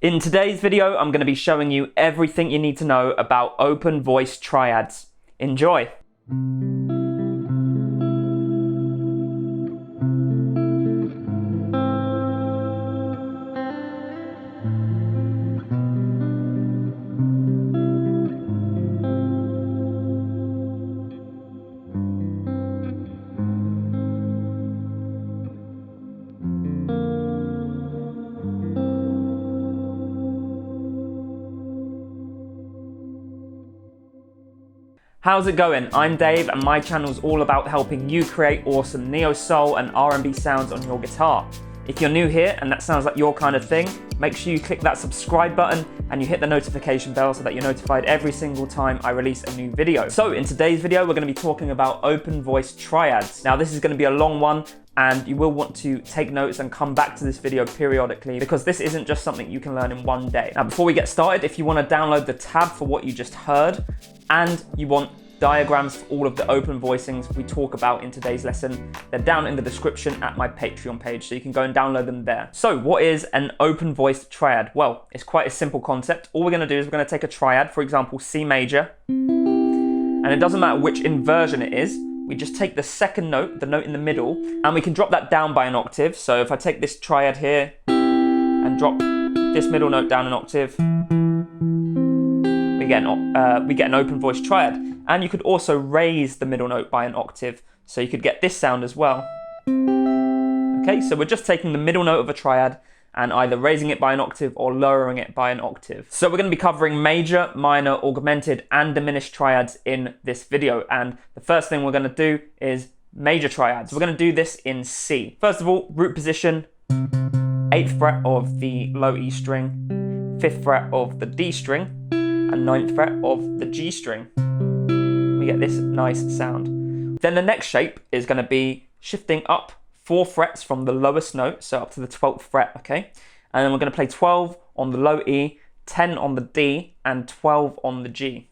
In today's video, I'm going to be showing you everything you need to know about open voice triads. Enjoy! How's it going? I'm Dave and my channel is all about helping you create awesome neo soul and R&B sounds on your guitar. If you're new here and that sounds like your kind of thing, make sure you click that subscribe button and you hit the notification bell so that you're notified every single time I release a new video. So in today's video, we're going to be talking about open voice triads. Now this is going to be a long one and you will want to take notes and come back to this video periodically because this isn't just something you can learn in one day. Now before we get started, if you want to download the tab for what you just heard and you want diagrams for all of the open voicings we talk about in today's lesson, they're down in the description at my Patreon page, so you can go and download them there. So what is an open voice triad? Well, it's quite a simple concept. All we're going to do is we're going to take a triad, for example, C major, and it doesn't matter which inversion it is, we just take the second note, the note in the middle, and we can drop that down by an octave. So if I take this triad here and drop this middle note down an octave, we get an open voice triad. And you could also raise the middle note by an octave, so you could get this sound as well. Okay, so we're just taking the middle note of a triad and either raising it by an octave or lowering it by an octave. So we're going to be covering major, minor, augmented and diminished triads in this video. And the first thing we're going to do is major triads. So we're going to do this in C. First of all, root position, 8th fret of the low E string, 5th fret of the D string, and 9th fret of the G string. We get this nice sound. Then the next shape is going to be shifting up 4 frets from the lowest note, so up to the 12th fret, okay? And then we're going to play 12 on the low E, 10 on the D, and 12 on the G.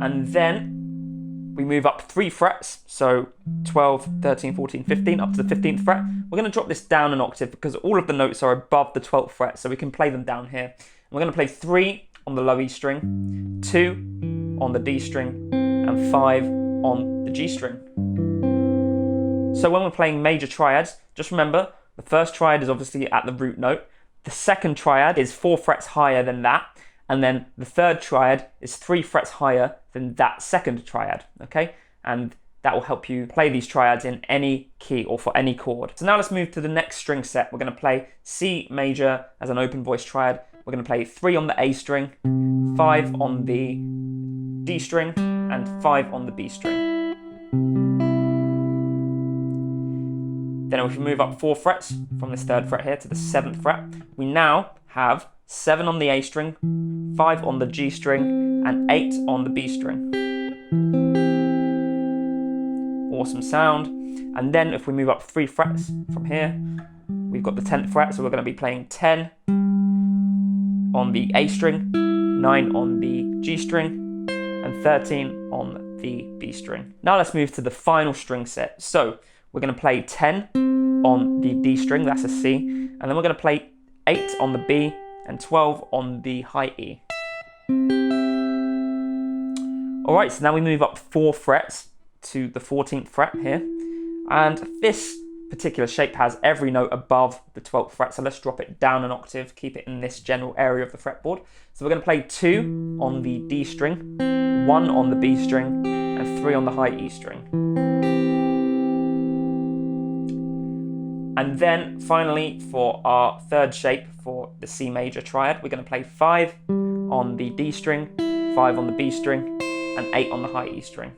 And then we move up 3 frets, so 12, 13, 14, 15, up to the 15th fret. We're going to drop this down an octave because all of the notes are above the 12th fret, so we can play them down here. And we're going to play 3 on the low E string, 2 on the D string, and 5 on the G string. So when we're playing major triads, just remember the first triad is obviously at the root note, the second triad is 4 frets higher than that, and then the third triad is 3 frets higher than that second triad, okay? And that will help you play these triads in any key or for any chord. So now let's move to the next string set. We're going to play C major as an open voice triad. We're going to play 3 on the A string, 5 on the D string, and 5 on the B string. Then if we move up 4 frets from this 3rd fret here to the 7th fret, we now have 7 on the A string, 5 on the G string, and 8 on the B string. Awesome sound. And then if we move up 3 frets from here, we've got the 10th fret, so we're going to be playing 10 on the A string, 9 on the G string, and 13 on the B string. Now let's move to the final string set. So we're going to play 10 on the D string, that's a C, and then we're going to play 8 on the B and 12 on the high E. Alright, so now we move up 4 frets to the 14th fret here, and this particular shape has every note above the 12th fret, so let's drop it down an octave, keep it in this general area of the fretboard. So we're going to play 2 on the D string, 1 on the B string, and 3 on the high E string. And then finally for our third shape for the C major triad, we're going to play 5 on the D string, 5 on the B string, and 8 on the high E string.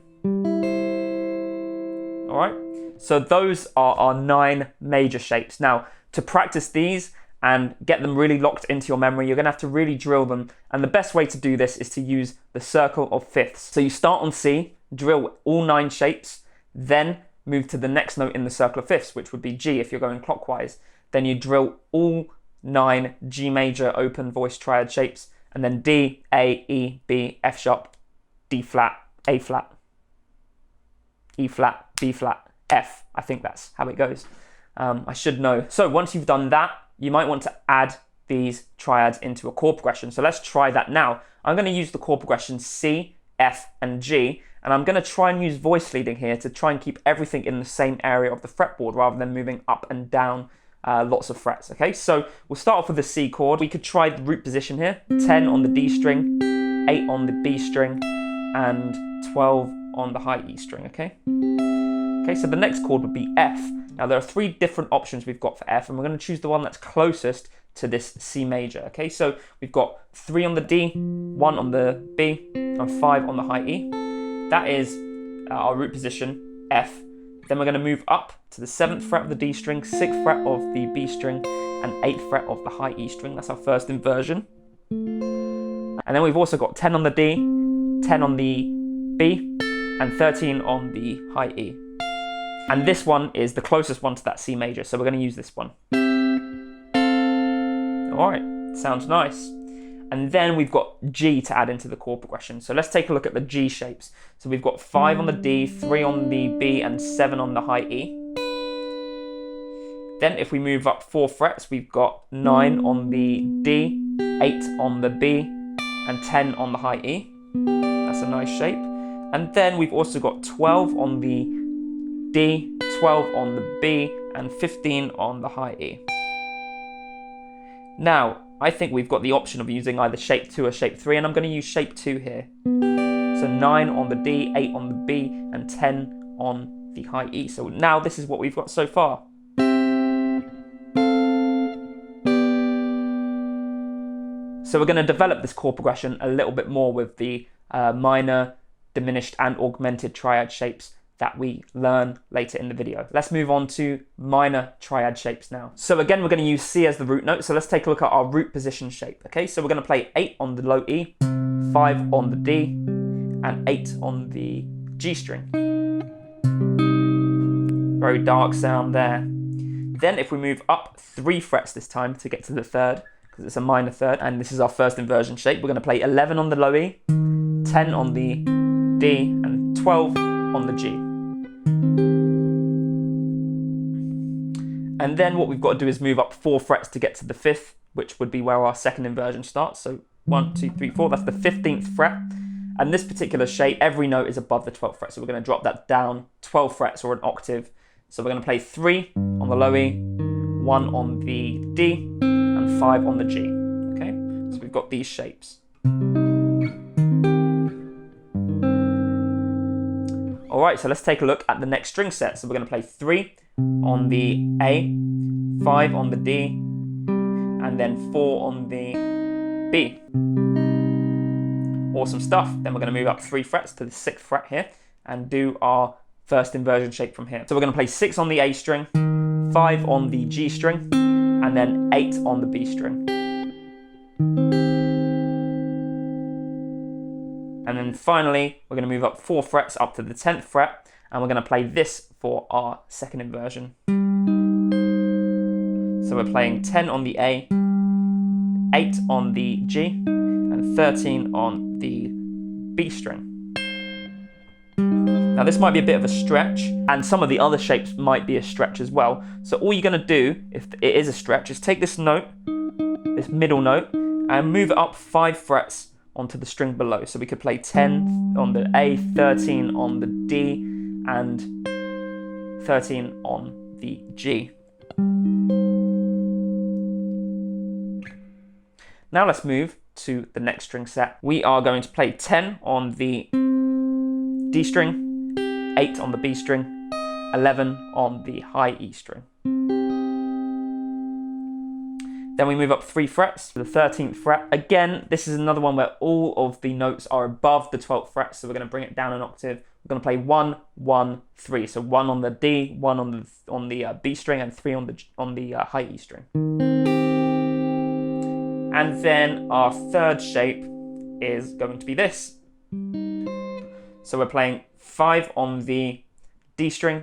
Alright? So those are our 9 major shapes. Now, to practice these and get them really locked into your memory, you're going to have to really drill them. And the best way to do this is to use the circle of fifths. So you start on C, drill all 9 shapes, then move to the next note in the circle of fifths, which would be G if you're going clockwise. Then you drill all 9 G major open voice triad shapes, and then D, A, E, B, F sharp, D flat, A flat, E flat, B flat, F. I think that's how it goes. I should know. So once you've done that, you might want to add these triads into a chord progression. So let's try that now. I'm going to use the chord progression C, F, and G, and I'm going to try and use voice leading here to try and keep everything in the same area of the fretboard rather than moving up and down lots of frets. Okay, so we'll start off with the C chord. We could try the root position here, 10 on the D string, 8 on the B string, and 12 on the high E string, okay? Okay, so the next chord would be F. Now there are 3 different options we've got for F, and we're going to choose the one that's closest to this C major, okay? So we've got 3 on the D, 1 on the B, and 5 on the high E. That is our root position, F. Then we're going to move up to the 7th fret of the D string, 6th fret of the B string, and 8th fret of the high E string. That's our first inversion. And then we've also got 10 on the D, 10 on the B, and 13 on the high E. And this one is the closest one to that C major, so we're going to use this one. All right, sounds nice. And then we've got G to add into the chord progression. So let's take a look at the G shapes. So we've got 5 on the D, 3 on the B, and 7 on the high E. Then if we move up 4 frets, we've got 9 on the D, 8 on the B, and 10 on the high E. That's a nice shape. And then we've also got 12 on the D, 12 on the B, and 15 on the high E. Now, I think we've got the option of using either shape 2 or shape 3, and I'm going to use shape 2 here. So 9 on the D, 8 on the B, and 10 on the high E. So now this is what we've got so far. So we're going to develop this chord progression a little bit more with the minor, diminished, and augmented triad shapes that we learn later in the video. Let's move on to minor triad shapes now. So again, we're going to use C as the root note. So let's take a look at our root position shape. Okay, so we're going to play 8 on the low E, 5 on the D, and 8 on the G string. Very dark sound there. Then if we move up 3 frets this time to get to the 3rd, because it's a minor 3rd, and this is our first inversion shape, we're going to play 11 on the low E, 10 on the D, and 12 on the G. And then what we've got to do is move up 4 frets to get to the 5th, which would be where our second inversion starts. So 1, 2, 3, 4, that's the 15th fret. And this particular shape, every note is above the 12th fret. So we're going to drop that down 12 frets or an octave. So we're going to play 3 on the low E, 1 on the D, and 5 on the G. Okay, so we've got these shapes. All right, so let's take a look at the next string set. So we're going to play 3 on the A, 5 on the D, and then 4 on the B. Awesome stuff. Then we're going to move up 3 frets to the 6th fret here and do our first inversion shape from here. So we're going to play 6 on the A string, 5 on the G string, and then 8 on the B string. And then finally, we're going to move up 4 frets up to the 10th fret, and we're going to play this for our second inversion. So we're playing 10 on the A, 8 on the G, and 13 on the B string. Now this might be a bit of a stretch, and some of the other shapes might be a stretch as well. So all you're going to do, if it is a stretch, is take this note, this middle note, and move it up 5 frets onto the string below. So we could play 10 on the A, 13 on the D, and 13 on the G. Now let's move to the next string set. We are going to play 10 on the D string, 8 on the B string, 11 on the high E string. Then we move up 3 frets to the 13th fret. Again, this is another one where all of the notes are above the 12th fret, so we're going to bring it down an octave. We're going to play 1, 1, 3. So 1 on the D, 1 on the B string, and 3 on the high E string. And then our third shape is going to be this. So we're playing 5 on the D string,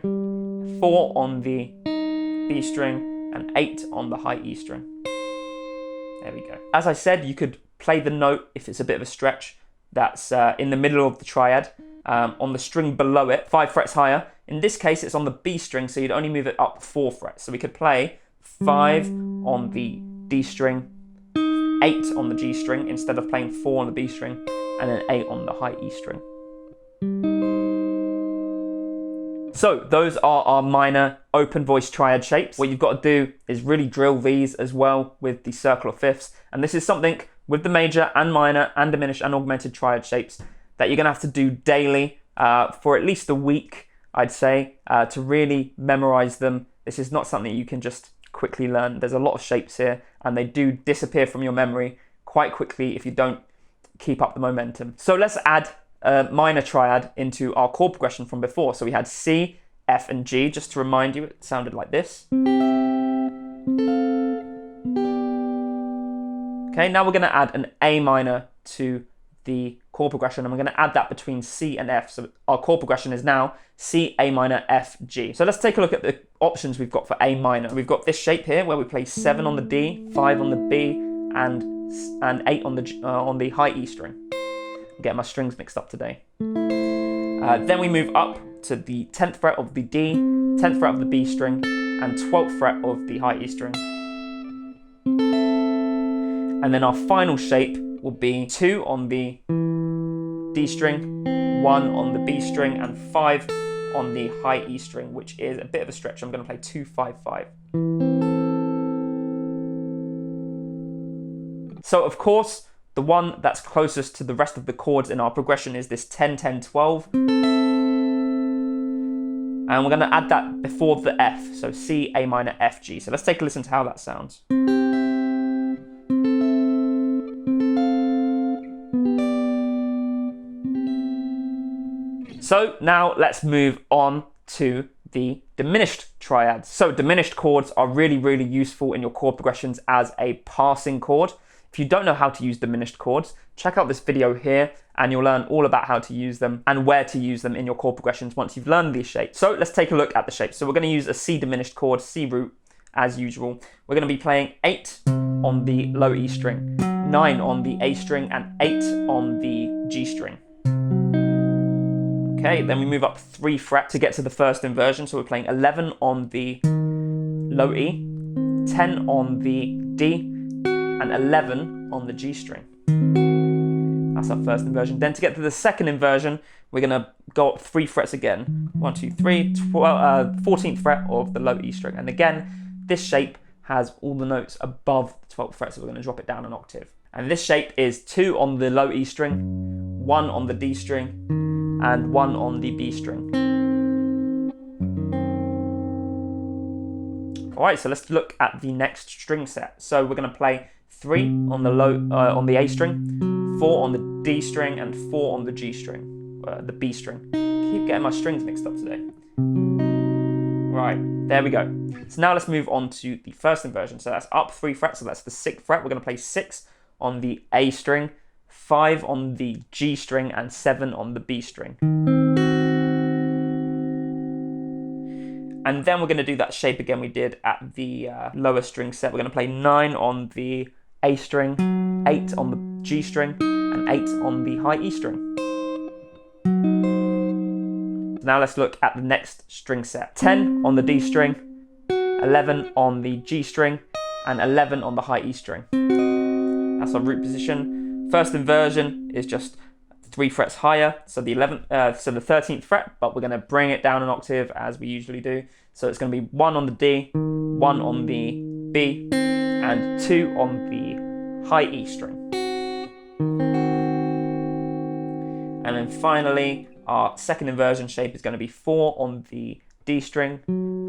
4 on the B string, and 8 on the high E string. There we go. As I said, you could play the note, if it's a bit of a stretch, that's in the middle of the triad, on the string below it, 5 frets higher, In this case, it's on the B string, so you'd only move it up 4 frets. So we could play 5 on the D string, 8 on the G string, instead of playing 4 on the B string, and then 8 on the high E string. So those are our minor open voice triad shapes. What you've got to do is really drill these as well with the circle of fifths. And this is something with the major and minor and diminished and augmented triad shapes that you're going to have to do daily for at least a week, I'd say, to really memorize them. This is not something you can just quickly learn. There's a lot of shapes here and they do disappear from your memory quite quickly if you don't keep up the momentum. So let's add a minor triad into our chord progression from before. So we had C, F and G. Just to remind you, it sounded like this. Okay, now we're going to add an A minor to the chord progression, and we're going to add that between C and F. So our chord progression is now C, A minor, F, G. So let's take a look at the options we've got for A minor. We've got this shape here where we play 7 on the D, 5 on the B, and 8 on the high E string. I'm getting my strings mixed up today. Then we move up to the 10th fret of the D, 10th fret of the B string, and 12th fret of the high E string. And then our final shape will be 2 on the D string, 1 on the B string, and 5 on the high E string, which is a bit of a stretch. I'm going to play 2, 5, 5. So of course, the one that's closest to the rest of the chords in our progression is this 10, 10, 12. And we're going to add that before the F, so C, A minor, F, G. So let's take a listen to how that sounds. So now let's move on to the diminished triads. So diminished chords are really, really useful in your chord progressions as a passing chord. If you don't know how to use diminished chords, check out this video here and you'll learn all about how to use them and where to use them in your chord progressions once you've learned these shapes. So let's take a look at the shapes. So we're going to use a C diminished chord, C root, as usual. We're going to be playing 8 on the low E string, 9 on the A string, and 8 on the G string. Okay, then we move up 3 frets to get to the first inversion. So we're playing 11 on the low E, 10 on the D, and 11 on the G string. That's our first inversion. Then to get to the second inversion, we're going to go up 3 frets again. 1, 2, 3, 14th fret of the low E string. And again, this shape has all the notes above the 12th fret, so we're going to drop it down an octave. And this shape is 2 on the low E string, 1 on the D string, and 1 on the B string. Alright, so let's look at the next string set. So we're going to play 3 on the on the A string, 4 on the D string, and 4 on the G string, the B string. Keep getting my strings mixed up today. Right, there we go. So now let's move on to the first inversion. So that's up 3 frets, so that's the 6th fret. We're going to play 6 on the A string, 5 on the G string, and 7 on the B string. And then we're going to do that shape again we did at the lower string set. We're going to play 9 on the A string, 8 on the G string, and 8 on the high E string. Now let's look at the next string set. 10 on the D string, 11 on the G string, and 11 on the high E string. That's our root position. First inversion is just 3 frets higher, so the 13th fret, but we're going to bring it down an octave as we usually do. So it's going to be 1 on the D, 1 on the B, and 2 on the high E string. And then finally, our second inversion shape is going to be 4 on the D string,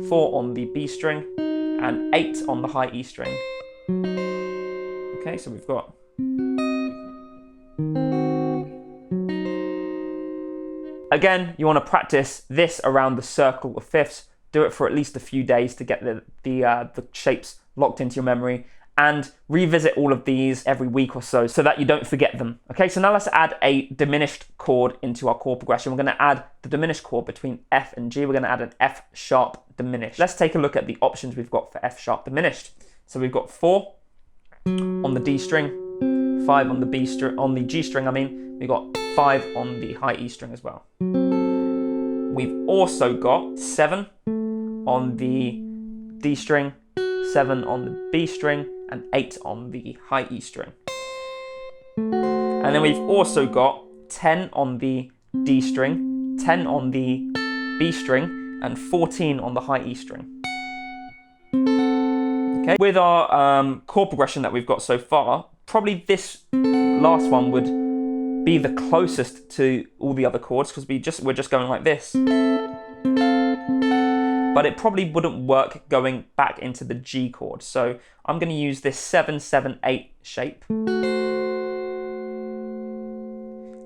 4 on the B string, and 8 on the high E string. Okay, so we've got... Again, you want to practice this around the circle of fifths. Do it for at least a few days to get the shapes locked into your memory, and revisit all of these every week or so that you don't forget them. Okay, so now let's add a diminished chord into our chord progression. We're going to add the diminished chord between F and G. We're going to add an F sharp diminished. Let's take a look at the options we've got for F sharp diminished. So we've got 4 on the D string, 5 on the B string, on the G string, I mean. We've got 5 on the high E string as well. we've also got 7 on the D string, 7 on the B string, and 8 on the high E string. And then we've also got 10 on the D string, 10 on the B string, and 14 on the high E string. Okay. With our chord progression that we've got so far, probably this last one would be the closest to all the other chords because we're just going like this. But it probably wouldn't work going back into the G chord. So I'm going to use this 7-7-8 shape,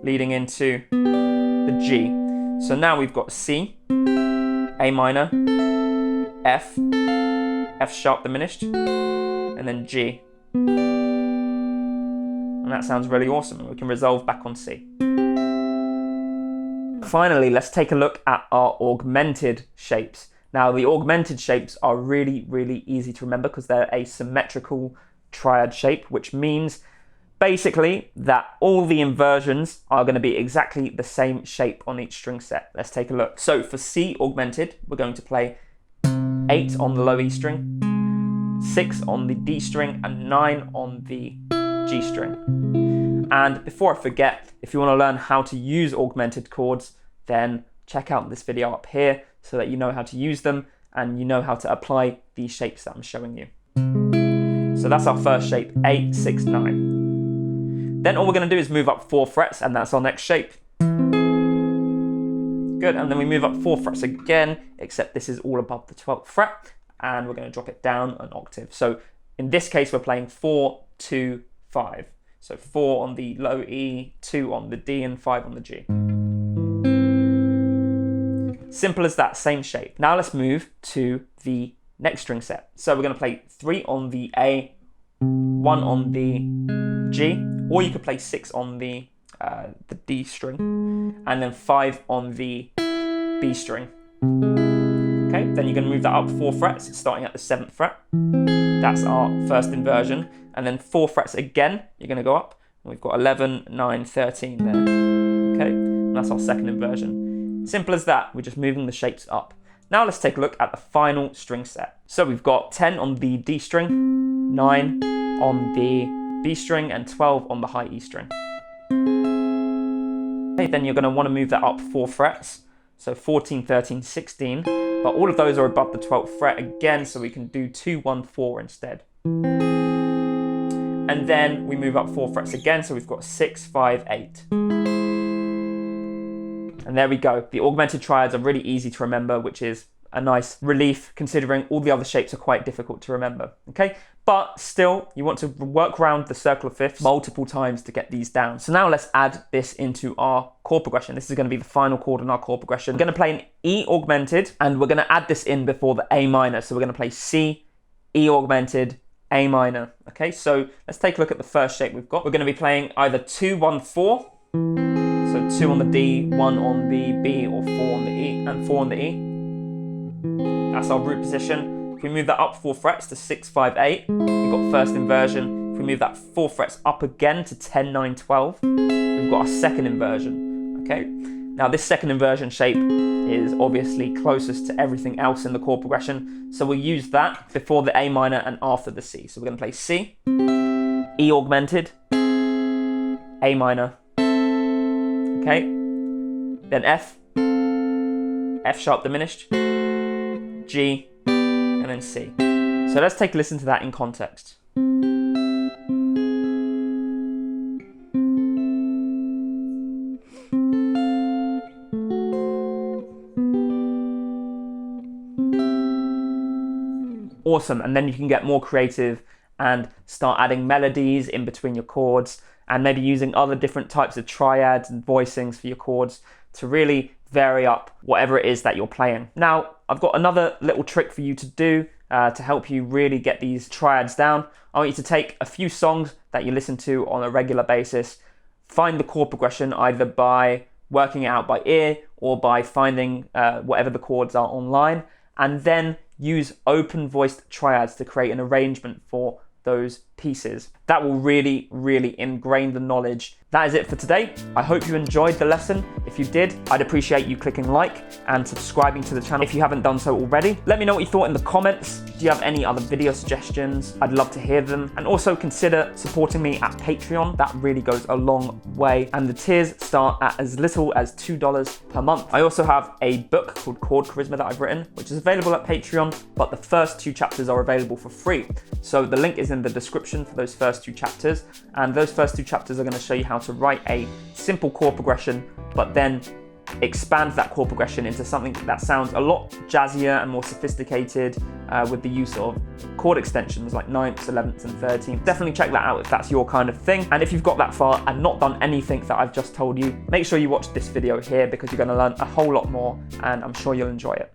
leading into the G. So now we've got C, A minor, F, F sharp diminished, and then G. And that sounds really awesome. We can resolve back on C. Finally, let's take a look at our augmented shapes. Now, the augmented shapes are really, really easy to remember because they're a symmetrical triad shape, which means basically that all the inversions are going to be exactly the same shape on each string set. Let's take a look. So for C augmented, we're going to play 8 on the low E string, 6 on the D string, and 9 on the G string. And before I forget, if you want to learn how to use augmented chords, then check out this video up here so that you know how to use them and you know how to apply these shapes that I'm showing you. So that's our first shape, 8, 6, 9. Then all we're going to do is move up 4 frets, and that's our next shape. Good, and then we move up 4 frets again, except this is all above the 12th fret, and we're going to drop it down an octave. So in this case, we're playing 4, 2, 5. So 4 on the low E, 2 on the D, and 5 on the G. Simple as that, same shape. Now let's move to the next string set. So we're going to play 3 on the A, 1 on the G, or you could play 6 on the D string, and then 5 on the B string. Okay, then you're going to move that up 4 frets, starting at the 7th fret. That's our first inversion. And then 4 frets again, you're going to go up. And we've got 11, 9, 13 there. Okay, and that's our second inversion. Simple as that, we're just moving the shapes up. Now let's take a look at the final string set. So we've got 10 on the D string, 9 on the B string, and 12 on the high E string. Okay, then you're going to want to move that up 4 frets. So 14, 13, 16. But all of those are above the 12th fret again, so we can do 2, 1, 4 instead. And then we move up 4 frets again, so we've got 6, 5, 8. And there we go. The augmented triads are really easy to remember, which is a nice relief considering all the other shapes are quite difficult to remember. Okay, but still you want to work around the circle of fifths multiple times to get these down. So now let's add this into our chord progression. This is going to be the final chord in our chord progression. We're going to play an E augmented, and we're going to add this in before the A minor. So we're going to play C, E augmented, A minor. Okay, so let's take a look at the first shape we've got. We're going to be playing either 2, 1, 4. So 2 on the D, 1 on the B, or 4 on the E, and 4 on the E. That's our root position. If we move that up 4 frets to 6, 5, 8, we've got first inversion. If we move that 4 frets up again to 10, 9, 12, we've got our second inversion. Okay. Now this second inversion shape is obviously closest to everything else in the chord progression, so we'll use that before the A minor and after the C. So we're going to play C, E augmented, A minor. Okay, then F, F sharp diminished, G, and then C. So let's take a listen to that in context. Awesome, and then you can get more creative and start adding melodies in between your chords, and maybe using other different types of triads and voicings for your chords to really vary up whatever it is that you're playing. Now, I've got another little trick for you to do to help you really get these triads down. I want you to take a few songs that you listen to on a regular basis, find the chord progression either by working it out by ear or by finding whatever the chords are online, and then use open voiced triads to create an arrangement for those pieces. That will really, really ingrain the knowledge That is it for today. I hope you enjoyed the lesson. If you did, I'd appreciate you clicking like and subscribing to the channel if you haven't done so already. Let me know what you thought in the comments. Do you have any other video suggestions? I'd love to hear them. And also consider supporting me at Patreon. That really goes a long way. And the tiers start at as little as $2 per month. I also have a book called Chord Charisma that I've written, which is available at Patreon, but the first 2 chapters are available for free. So the link is in the description for those first 2 chapters. And those first 2 chapters are going to show you how to write a simple chord progression, but then expand that chord progression into something that sounds a lot jazzier and more sophisticated with the use of chord extensions like 9ths, 11ths and 13ths. Definitely check that out if that's your kind of thing. And if you've got that far and not done anything that I've just told you, make sure you watch this video here because you're going to learn a whole lot more and I'm sure you'll enjoy it.